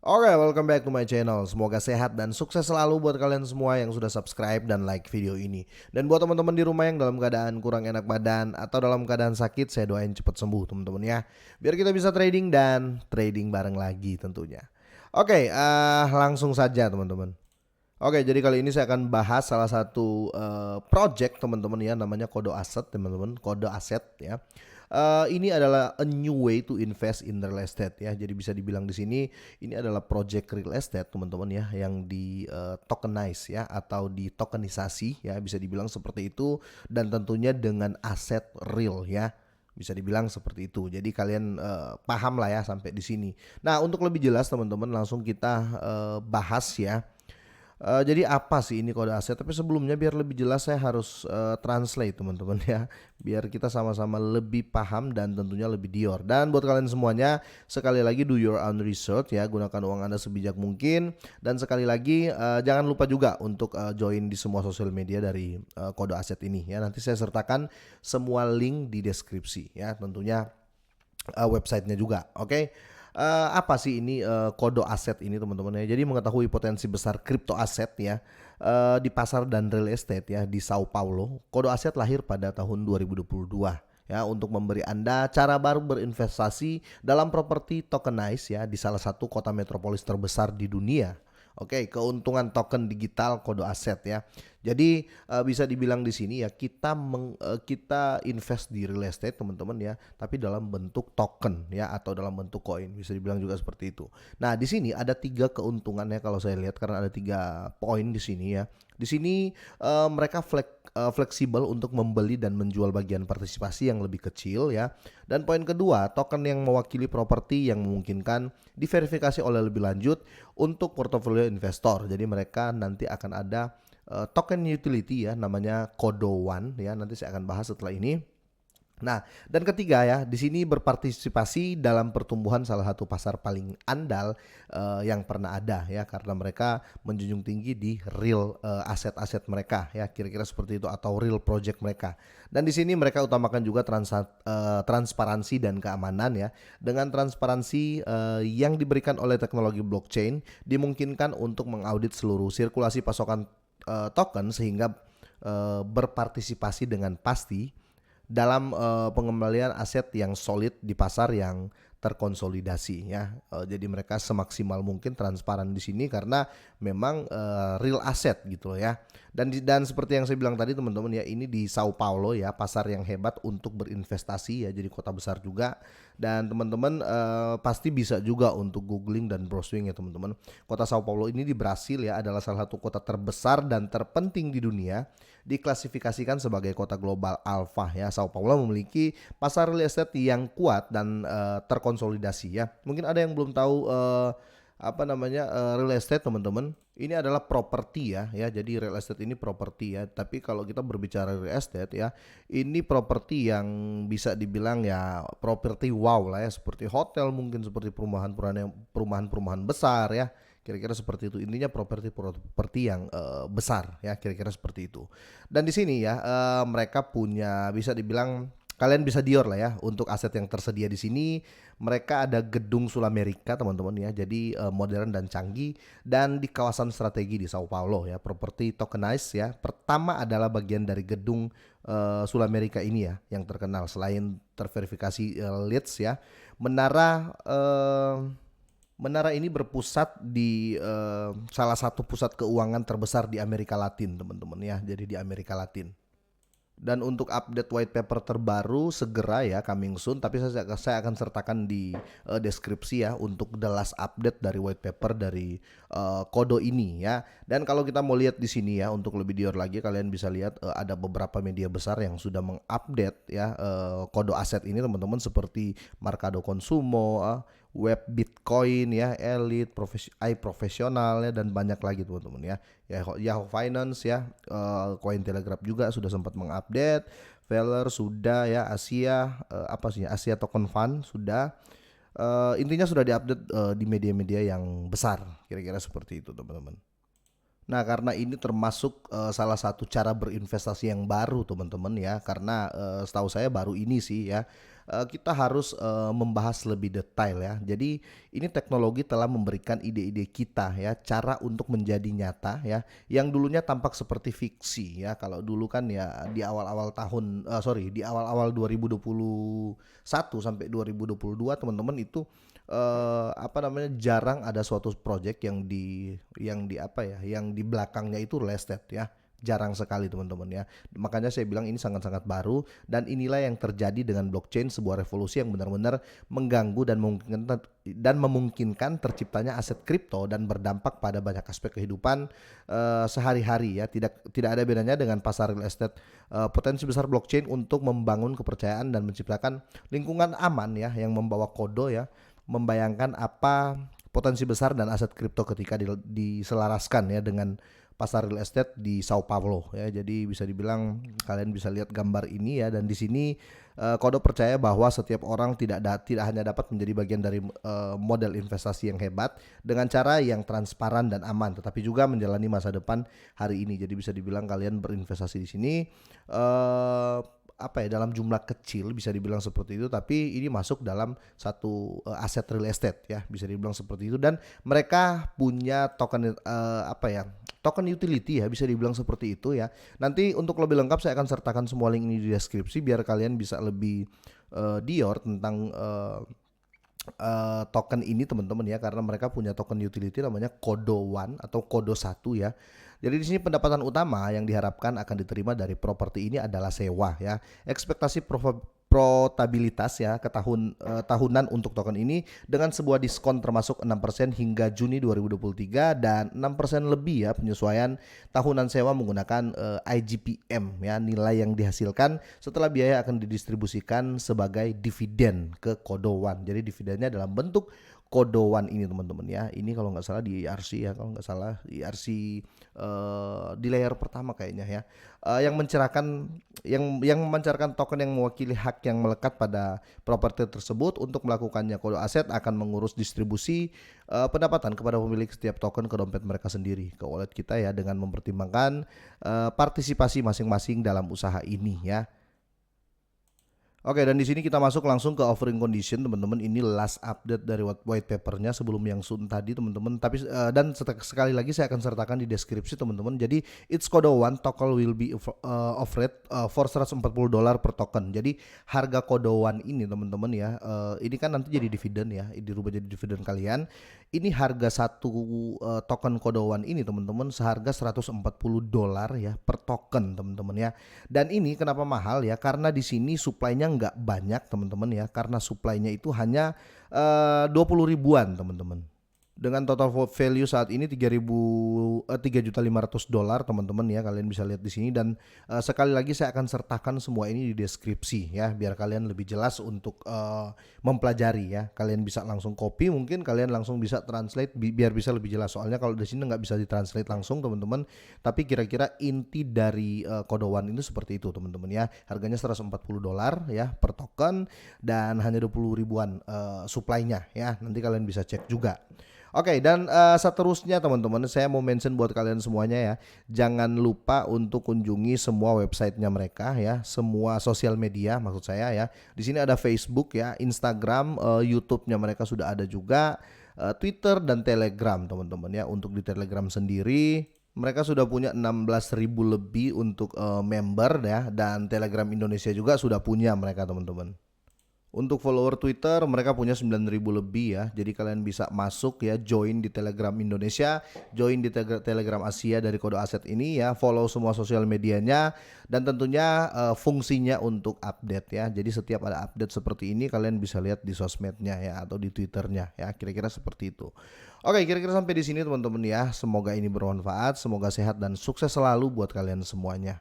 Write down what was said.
Oke, welcome back to my channel. Semoga sehat dan sukses selalu buat kalian semua yang sudah subscribe dan like video ini. Dan buat teman-teman di rumah yang dalam keadaan kurang enak badan atau dalam keadaan sakit, saya doain cepat sembuh teman-teman ya. Biar kita bisa trading dan trading bareng lagi tentunya. Oke, langsung saja teman-teman. Oke, jadi kali ini saya akan bahas salah satu project teman-teman ya, namanya Kodo Aset teman-teman, Kodo Aset ya. Ini adalah a new way to invest in real estate ya. Jadi bisa dibilang di sini ini adalah project real estate teman-teman ya, yang di tokenize ya atau di tokenisasi ya, bisa dibilang seperti itu, dan tentunya dengan aset real ya. Bisa dibilang seperti itu. Jadi kalian paham lah ya sampai di sini. Nah, untuk lebih jelas teman-teman langsung kita bahas ya. Jadi apa sih ini kode aset? Tapi sebelumnya biar lebih jelas saya harus translate teman-teman ya, biar kita sama-sama lebih paham dan tentunya lebih dior. Dan buat kalian semuanya, sekali lagi do your own research ya, gunakan uang Anda sebijak mungkin. Dan sekali lagi jangan lupa juga untuk join di semua sosial media dari kode aset ini ya. Nanti saya sertakan semua link di deskripsi ya, tentunya websitenya juga. Oke. Apa sih ini kodo aset ini teman-teman ya? Jadi mengetahui potensi besar kripto aset ya di pasar dan real estate ya di Sao Paulo. Kodo aset lahir pada tahun 2022 ya, untuk memberi Anda cara baru berinvestasi dalam properti tokenized ya di salah satu kota metropolis terbesar di dunia. Oke, keuntungan token digital kodo aset ya. Jadi bisa dibilang di sini ya, kita invest di real estate teman-teman ya, tapi dalam bentuk token ya atau dalam bentuk koin, bisa dibilang juga seperti itu. Nah, di sini ada 3 keuntungan ya kalau saya lihat, karena ada 3 poin di sini ya. Di sini mereka fleksibel untuk membeli dan menjual bagian partisipasi yang lebih kecil ya. Dan poin kedua, token yang mewakili properti yang memungkinkan diverifikasi oleh lebih lanjut untuk portofolio investor. Jadi mereka nanti akan ada token utility ya, namanya Kodo One ya. Nanti saya akan bahas setelah ini. Nah, dan ketiga ya, di sini berpartisipasi dalam pertumbuhan salah satu pasar paling andal yang pernah ada ya, karena mereka menjunjung tinggi di real aset-aset mereka ya, kira-kira seperti itu, atau real project mereka. Dan di sini mereka utamakan juga transparansi dan keamanan ya. Dengan transparansi yang diberikan oleh teknologi blockchain, dimungkinkan untuk mengaudit seluruh sirkulasi pasokan token sehingga berpartisipasi dengan pasti dalam pengembalian aset yang solid di pasar yang terkonsolidasi ya. Jadi mereka semaksimal mungkin transparan di sini karena memang real asset gitu loh ya. Dan seperti yang saya bilang tadi teman-teman ya, ini di Sao Paulo ya, pasar yang hebat untuk berinvestasi ya, jadi kota besar juga. Dan teman-teman pasti bisa juga untuk googling dan browsing ya teman-teman. Kota Sao Paulo ini di Brasil ya, adalah salah satu kota terbesar dan terpenting di dunia, diklasifikasikan sebagai kota global alpha ya. Sao Paulo memiliki pasar real estate yang kuat dan terkonsolidasi ya. Mungkin ada yang belum tahu real estate teman-teman. Ini adalah properti ya, jadi real estate ini properti ya. Tapi kalau kita berbicara real estate ya, ini properti yang bisa dibilang ya properti wow lah ya, seperti hotel, mungkin seperti perumahan besar ya. Kira-kira seperti itu. Intinya properti yang besar ya, kira-kira seperti itu. Dan di sini ya mereka punya, bisa dibilang kalian bisa dior lah ya untuk aset yang tersedia di sini. Mereka ada gedung Sulamerika teman-teman ya, jadi modern dan canggih, dan di kawasan strategi di Sao Paulo ya, properti tokenized ya. Pertama adalah bagian dari gedung Sulamerika ini ya, yang terkenal selain terverifikasi leads ya. Menara ini berpusat di salah satu pusat keuangan terbesar di Amerika Latin teman-teman ya, jadi di Amerika Latin. Dan untuk update white paper terbaru segera ya, coming soon, tapi saya akan sertakan di deskripsi ya untuk the last update dari white paper dari Kodo ini ya. Dan kalau kita mau lihat di sini ya, untuk lebih dior lagi, kalian bisa lihat ada beberapa media besar yang sudah mengupdate ya Kodo aset ini teman-teman, seperti Mercado Consumo, Web Bitcoin ya, Elite, iProfessional ya, dan banyak lagi teman-teman ya. Yahoo Finance ya, Cointelegraph juga sudah sempat mengupdate, Veller sudah ya, Asia Token Fund sudah. Intinya sudah diupdate di media-media yang besar, kira-kira seperti itu teman-teman. Nah, karena ini termasuk salah satu cara berinvestasi yang baru teman-teman ya, karena setahu saya baru ini sih ya. kita harus membahas lebih detail ya. Jadi ini teknologi telah memberikan ide-ide kita ya, cara untuk menjadi nyata ya, yang dulunya tampak seperti fiksi ya. Kalau dulu kan ya di awal-awal di awal-awal 2021 sampai 2022 teman-teman itu jarang ada suatu project yang di belakangnya itu real estate ya. Jarang sekali teman-teman ya. Makanya saya bilang ini sangat-sangat baru, dan inilah yang terjadi dengan blockchain, sebuah revolusi yang benar-benar mengganggu dan memungkinkan terciptanya aset kripto dan berdampak pada banyak aspek kehidupan sehari-hari ya. Tidak ada bedanya dengan pasar real estate. Potensi besar blockchain untuk membangun kepercayaan dan menciptakan lingkungan aman ya, yang membawa kodo ya, membayangkan apa potensi besar dan aset kripto ketika diselaraskan ya dengan pasar real estate di Sao Paulo ya. Jadi bisa dibilang kalian bisa lihat gambar ini ya, dan di sini Kodo percaya bahwa setiap orang tidak hanya dapat menjadi bagian dari model investasi yang hebat dengan cara yang transparan dan aman, tetapi juga menjalani masa depan hari ini. Jadi bisa dibilang kalian berinvestasi di sini dalam jumlah kecil, bisa dibilang seperti itu, tapi ini masuk dalam satu aset real estate ya, bisa dibilang seperti itu. Dan mereka punya token utility ya, bisa dibilang seperti itu ya. Nanti untuk lebih lengkap saya akan sertakan semua link ini di deskripsi biar kalian bisa lebih dior tentang token ini teman-teman ya, karena mereka punya token utility namanya Kodo One atau Kodo 1 ya. Jadi di sini pendapatan utama yang diharapkan akan diterima dari properti ini adalah sewa ya. Ekspektasi profitabilitas ya tahunan untuk token ini dengan sebuah diskon termasuk 6% hingga Juni 2023 dan 6% lebih ya penyesuaian tahunan sewa menggunakan IGPM ya, nilai yang dihasilkan setelah biaya akan didistribusikan sebagai dividen ke Kodo One. Jadi dividennya dalam bentuk Kodo One ini teman-teman ya. Ini kalau nggak salah di IRC ya, kalau nggak salah di IRC di layer pertama kayaknya ya, yang memancarkan token yang mewakili hak yang melekat pada properti tersebut. Untuk melakukannya, Kodo Aset akan mengurus distribusi pendapatan kepada pemilik setiap token ke dompet mereka sendiri, ke wallet kita ya, dengan mempertimbangkan partisipasi masing-masing dalam usaha ini ya. Oke, dan di sini kita masuk langsung ke offering condition teman-teman. Ini last update dari white papernya sebelum yang soon tadi teman-teman. Tapi sekali lagi saya akan sertakan di deskripsi teman-teman. Jadi it's Kodo One token will be offered for $140 per token. Jadi harga Kodo One ini teman-teman ya, ini kan nanti jadi dividen ya, dirubah jadi dividen kalian. Ini harga satu token Kodo One ini teman-teman seharga $140 ya per token teman-teman ya. Dan ini kenapa mahal ya? Karena di sini supply-nya nggak banyak teman-teman ya, karena supply-nya itu hanya 20 ribuan teman-teman. Dengan total value saat ini $3.500.000 teman-teman ya, kalian bisa lihat di sini. Dan sekali lagi saya akan sertakan semua ini di deskripsi ya, biar kalian lebih jelas untuk mempelajari ya. Kalian bisa langsung copy, mungkin kalian langsung bisa translate biar bisa lebih jelas. Soalnya kalau di sini nggak bisa ditranslate langsung teman-teman, tapi kira-kira inti dari Kodo One itu seperti itu teman-teman ya. Harganya $140 ya per token dan hanya 20 ribuan supply-nya ya. Nanti kalian bisa cek juga. Oke, dan seterusnya teman-teman, saya mau mention buat kalian semuanya ya, jangan lupa untuk kunjungi semua websitenya mereka ya, semua sosial media maksud saya ya. Di sini ada Facebook ya, Instagram, YouTube-nya mereka sudah ada juga, Twitter dan Telegram teman-teman ya. Untuk di Telegram sendiri mereka sudah punya 16.000 lebih untuk member ya, dan Telegram Indonesia juga sudah punya mereka teman-teman. Untuk follower Twitter mereka punya 9.000 lebih ya. Jadi kalian bisa masuk ya, join di Telegram Indonesia, join di Telegram Asia dari Kodo Aset ini ya, follow semua sosial medianya, dan tentunya fungsinya untuk update ya. Jadi setiap ada update seperti ini kalian bisa lihat di sosmednya ya, atau di Twitternya ya, kira-kira seperti itu. Oke, kira-kira sampai di sini teman-teman ya. Semoga ini bermanfaat, semoga sehat dan sukses selalu buat kalian semuanya.